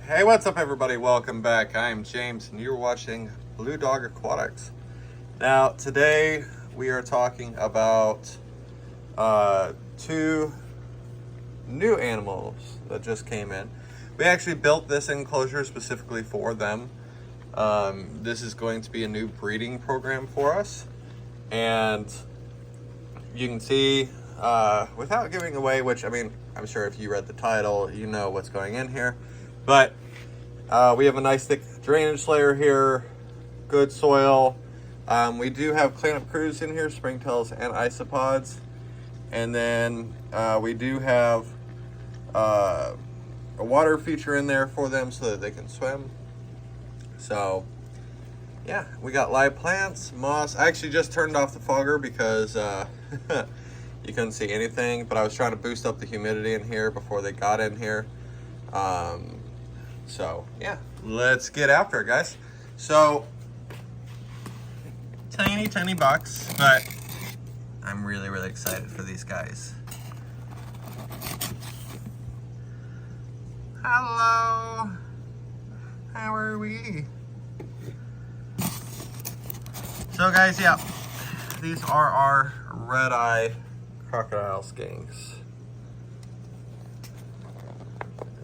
Hey, what's up everybody? Welcome back. I'm James and you're watching Blue Dog Aquatics. Now, today we are talking about two new animals that just came in. We actually built this enclosure specifically for them. This is going to be a new breeding program for us. And you can see, without giving away, which I mean, I'm sure if you read the title, you know what's going in here. But we have a nice thick drainage layer here, good soil. We do have cleanup crews in here, springtails and isopods. And then we do have a water feature in there for them so that they can swim. So yeah, we got live plants, moss. I actually just turned off the fogger because you couldn't see anything, but I was trying to boost up the humidity in here before they got in here. So yeah, let's get after it, guys. So tiny box, but I'm really excited for these guys. Hello, how are we? So guys, yeah, these are our red-eye crocodile skinks.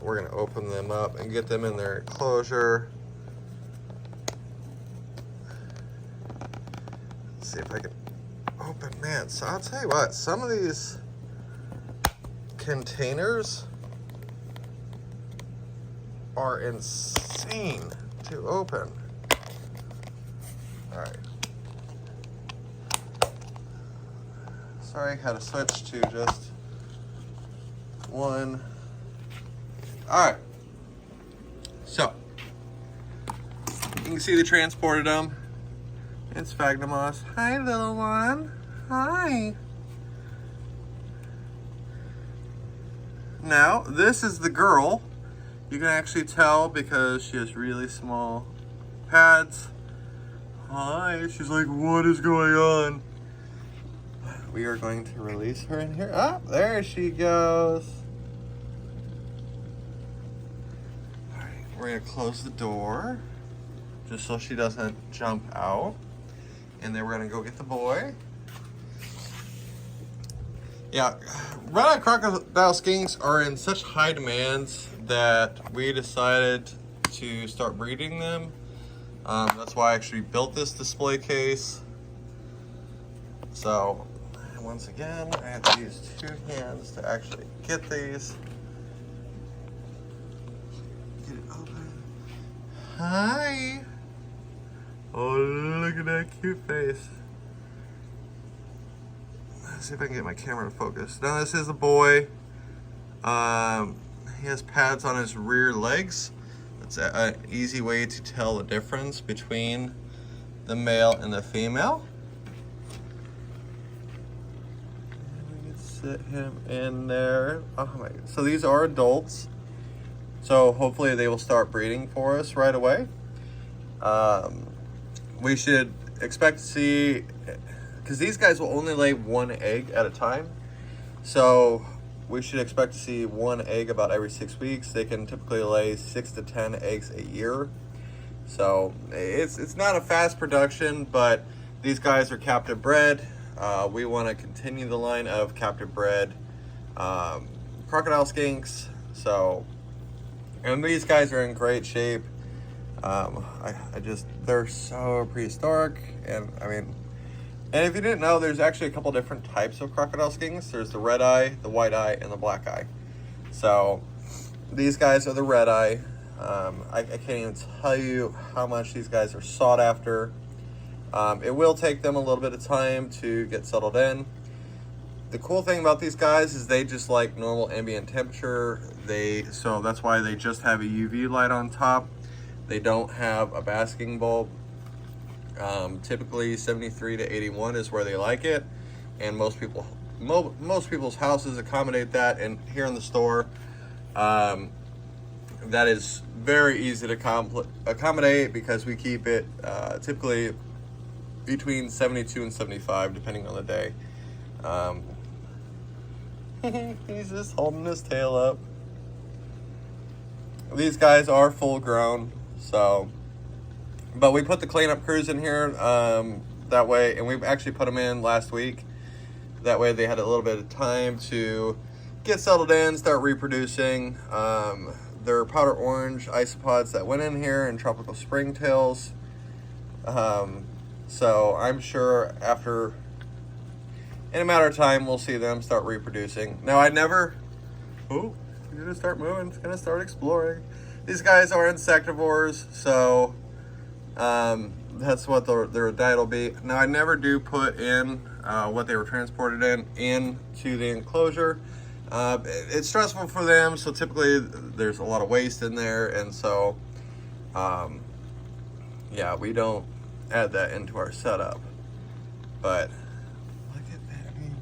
We're gonna open them up and get them in their enclosure. Let's see if I can open, man. So I'll tell you what, some of these containers are insane to open. All right. Sorry, I had to switch to just one. All right, so you can see they transported them. It's sphagnum moss. Hi, little one. Hi. Now, this is the girl. You can actually tell because she has really small pads. Hi. She's like, what is going on? We are going to release her in here. Ah, there she goes. We're gonna close the door just so she doesn't jump out. And then we're gonna go get the boy. Yeah, red-eye crocodile skinks are in such high demands that we decided to start breeding them. That's why I actually built this display case. So, once again, I have to use two hands to actually get these. Get it open. Hi. Oh, look at that cute face. Let's see if I can get my camera to focus. Now this is a boy. He has pads on his rear legs. That's an easy way to tell the difference between the male and the female. We can sit him in there. Oh my! So these are adults. So hopefully they will start breeding for us right away. We should expect to see, because these guys will only lay one egg at a time. So we should expect to see one egg about every 6 weeks. They can typically lay 6 to 10 eggs a year. So it's not a fast production, but these guys are captive bred. We want to continue the line of captive bred crocodile skinks. So, and these guys are in great shape. They're so prehistoric, and I mean, and if you didn't know, there's actually a couple different types of crocodile skinks. There's the red eye, the white eye, and the black eye. So these guys are the red eye. I can't even tell you how much these guys are sought after. It will take them a little bit of time to get settled in. The cool thing about these guys is they just like normal ambient temperature. So that's why they just have a UV light on top. They don't have a basking bulb. Typically 73 to 81 is where they like it, and most people's houses accommodate that. And here in the store, that is very easy to accommodate because we keep it typically between 72 and 75 depending on the day. He's just holding his tail up. these guys are full grown, so, but we put the cleanup crews in here that way, and we've actually put them in last week. That way they had a little bit of time to get settled in, start reproducing. They're powder orange isopods that went in here and tropical springtails. So I'm sure after, in a matter of time, we'll see them start reproducing. Now I never, oh, it's gonna start moving, it's gonna start exploring. These guys are insectivores, so that's what their diet will be. Now I never do put in what they were transported into the enclosure. It's stressful for them, so typically there's a lot of waste in there, and so yeah, we don't add that into our setup. But look at that. I mean,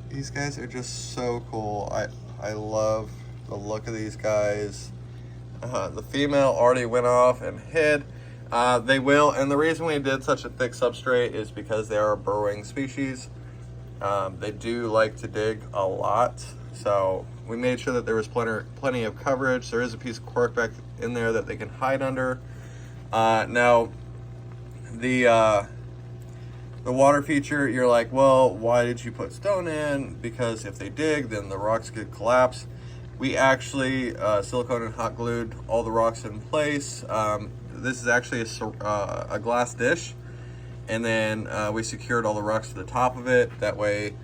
these guys are just so cool. I love the look of these guys. The female already went off and hid. They will, and the reason we did such a thick substrate is because they are a burrowing species. They do like to dig a lot, so we made sure that there was plenty of coverage. There is a piece of cork back in there that they can hide under. Now, the water feature, you're like, well, why did you put stone in? Because if they dig, then the rocks could collapse. We actually silicone and hot glued all the rocks in place. This is actually a glass dish, and then we secured all the rocks to the top of it. That way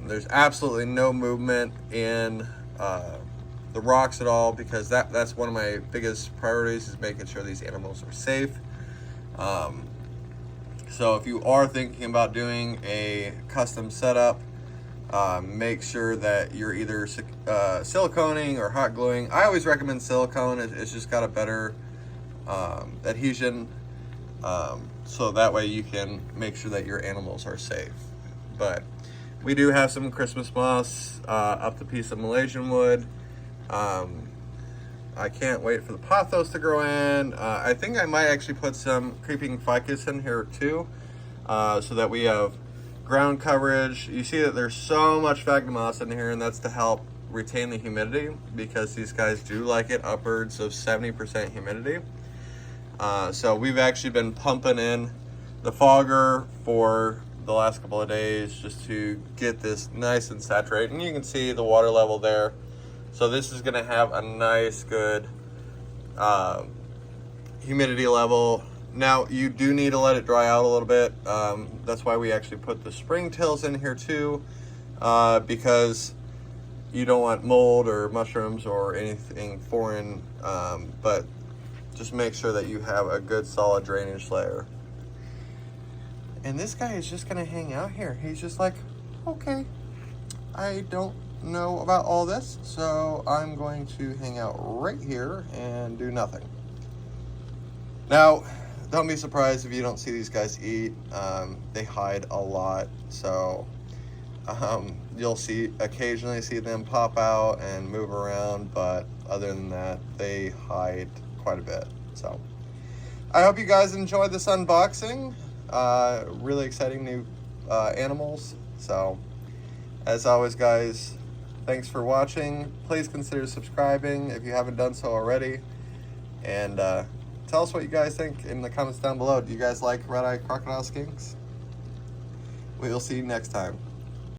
there's absolutely no movement in the rocks at all, because that's one of my biggest priorities, is making sure these animals are safe. So if you are thinking about doing a custom setup, make sure that you're either siliconing or hot gluing. I always recommend silicone. It's just got a better adhesion, so that way you can make sure that your animals are safe. But we do have some Christmas moss up the piece of Malaysian wood. I can't wait for the pothos to grow in. I think I might actually put some creeping ficus in here too, so that we have ground coverage. You see that there's so much sphagnum moss in here, and that's to help retain the humidity, because these guys do like it upwards of 70% humidity. So we've actually been pumping in the fogger for the last couple of days just to get this nice and saturated, and you can see the water level there. So this is gonna have a nice, good humidity level. Now you do need to let it dry out a little bit. That's why we actually put the springtails in here too, because you don't want mold or mushrooms or anything foreign, but just make sure that you have a good solid drainage layer. And this guy is just gonna hang out here. He's just like, okay, I don't know about all this, so I'm going to hang out right here and do nothing. Now, don't be surprised if you don't see these guys eat. They hide a lot, so you'll occasionally see them pop out and move around, but other than that, they hide quite a bit. So I hope you guys enjoyed this unboxing. Really exciting new animals. So as always, guys, thanks for watching. Please consider subscribing if you haven't done so already, and tell us what you guys think in the comments down below. Do you guys like red-eyed crocodile skinks? We will see you next time.